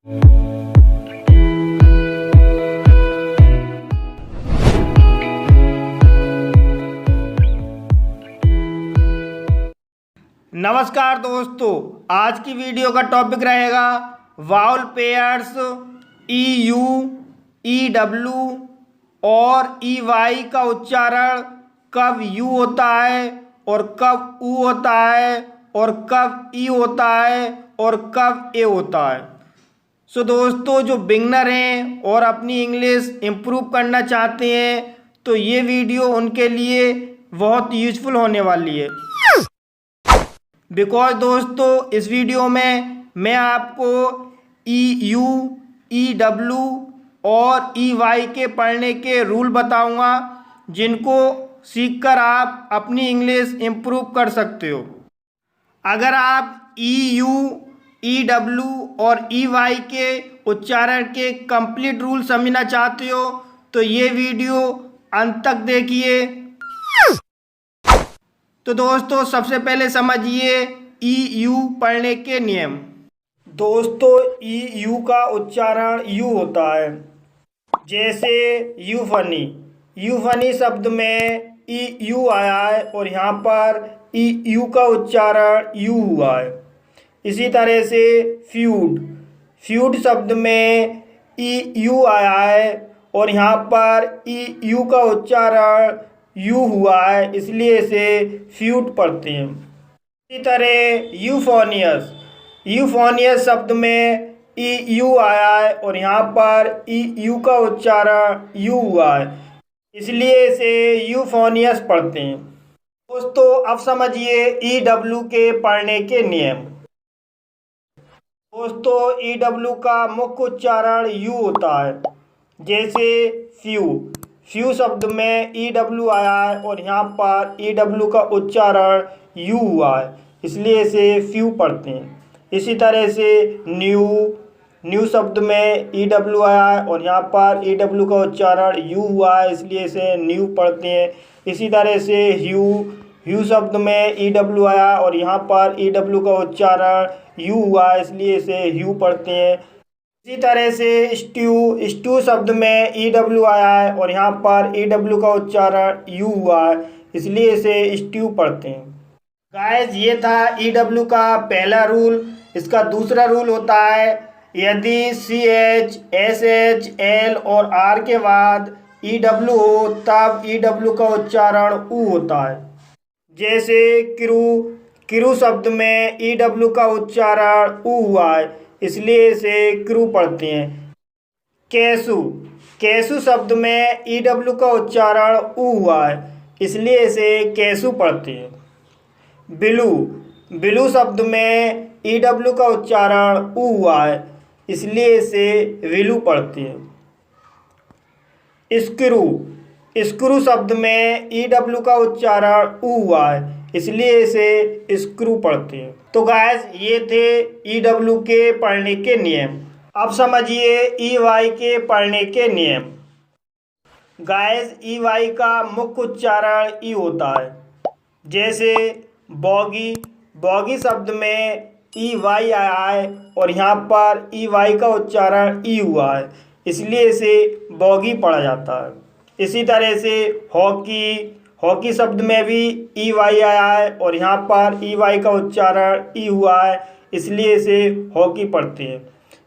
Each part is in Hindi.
नमस्कार दोस्तों, आज की वीडियो का टॉपिक रहेगा vowel pairs E U, E W और ई वाई का उच्चारण कब यू होता है और कब ऊ होता है और कब ई होता है और कब ए होता है। सो दोस्तों, जो बिगनर हैं और अपनी इंग्लिश इम्प्रूव करना चाहते हैं तो ये वीडियो उनके लिए बहुत यूजफुल होने वाली है। बिकॉज दोस्तों, इस वीडियो में मैं आपको ई यू, ई डब्ल्यू और ई वाई के पढ़ने के रूल बताऊंगा, जिनको सीखकर आप अपनी इंग्लिश इम्प्रूव कर सकते हो। अगर आप ई यू, ई डब्ल्यू और ई वाई के उच्चारण के कंप्लीट रूल समझना चाहते हो तो ये वीडियो अंत तक देखिए। तो दोस्तों, सबसे पहले समझिए ई यू पढ़ने के नियम। दोस्तों, ई यू का उच्चारण यू होता है। जैसे यूफनी, यूफनी शब्द में ई यू आया है और यहाँ पर ई यू का उच्चारण यू हुआ है। इसी तरह से फ्यूड, फ्यूड शब्द में ई यू आया है और यहाँ पर ई यू का उच्चारण यू हुआ है, इसलिए इसे फ्यूड पढ़ते हैं। इसी तरह यूफोनियस, यूफोनियस शब्द में ई यू आया है और यहाँ पर ई यू का उच्चारण यू हुआ है, इसलिए इसे यूफोनियस पढ़ते हैं। दोस्तों, अब समझिए ई डब्ल्यू के पढ़ने के नियम। दोस्तों, ई डब्ल्यू का मुख्य उच्चारण यू होता है। जैसे फ्यू, फ्यू शब्द में ई डब्ल्यू आया है और यहाँ पर ई डब्ल्यू का उच्चारण यू हुआ है, इसलिए इसे फ्यू पढ़ते हैं। इसी तरह से न्यू, न्यू शब्द में ई डब्ल्यू आया है और यहाँ पर ई डब्ल्यू का उच्चारण यू हुआ है, इसलिए इसे न्यू पढ़ते हैं। इसी तरह से ह्यू, ह्यू शब्द में ई डब्ल्यू आया है और यहाँ पर ई डब्ल्यू का उच्चारण यू हुआ है, इसलिए इसे ह्यू पढ़ते हैं। इसी तरह से स्ट्यू, स्ट्यू शब्द में ई डब्ल्यू आया है और यहाँ पर ई डब्ल्यू का उच्चारण यू हुआ है, इसलिए इसे स्ट्यू पढ़ते हैं। गाइस, ये था ई डब्ल्यू का पहला रूल। इसका दूसरा रूल होता है, यदि C H, S H, L और आर के बाद ई डब्ल्यू हो तब ई डब्ल्यू का उच्चारण ऊ होता है। जैसे क्रू, क्रू शब्द में ई डब्ल्यू का उच्चारण ऊ हुआ है, इसलिए इसे क्रू पढ़ते हैं। कैसु, कैसु शब्द में ई डब्ल्यू का उच्चारण ऊ हुआ है, इसलिए इसे कैसु पढ़ते हैं। बिलू, बिलू शब्द में ई डब्ल्यू का उच्चारण ऊ हुआ है, इसलिए इसे विलू पढ़ते हैं। स्क्रू, स्क्रू शब्द में ई डब्ल्यू का उच्चारण ऊ हुआ है, इसलिए इसे स्क्रू पढ़ते हैं। तो गाइस, ये थे ई डब्ल्यू के पढ़ने के नियम। अब समझिए ई वाई के पढ़ने के नियम। गाइस, ई वाई का मुख्य उच्चारण ई होता है। जैसे बॉगी, बॉगी शब्द में ई वाई आया है और यहाँ पर ई वाई का उच्चारण ई हुआ है, इसलिए इसे बॉगी पढ़ा जाता है। इसी तरह से हॉकी, हॉकी शब्द में भी ई वाई आया है और यहाँ पर ई वाई का उच्चारण ई हुआ है, इसलिए इसे हॉकी पढ़ते हैं।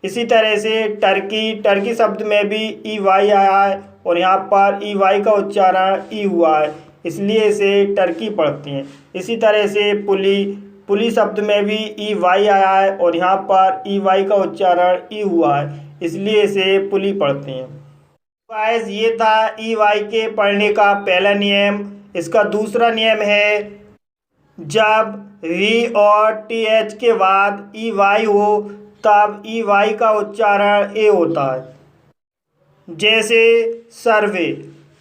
इसी तरह से टर्की, टर्की शब्द में भी ई वाई आया है और यहाँ पर ई वाई का उच्चारण ई हुआ है, इसलिए इसे टर्की पढ़ते हैं। इसी तरह से पुली, पुली शब्द में भी ई वाई आया है और यहाँ पर ई वाई का उच्चारण ई हुआ है, इसलिए इसे पुली पढ़ते हैं। गाइस, ये था ई वाई के पढ़ने का पहला नियम। इसका दूसरा नियम है, जब वी और टी एच के बाद ई वाई हो तब ई वाई का उच्चारण ए होता है। जैसे सर्वे,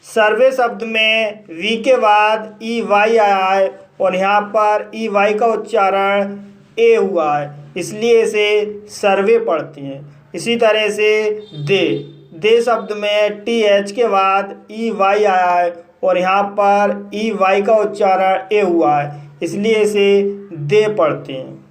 सर्वे शब्द में वी के बाद ई वाई आया है और यहाँ पर ई वाई का उच्चारण ए हुआ है, इसलिए इसे सर्वे पढ़ते हैं। इसी तरह से दे, दे शब्द में टी एच के बाद ई वाई आया है और यहाँ पर ई वाई का उच्चारण ए हुआ है, इसलिए इसे दे पढ़ते हैं।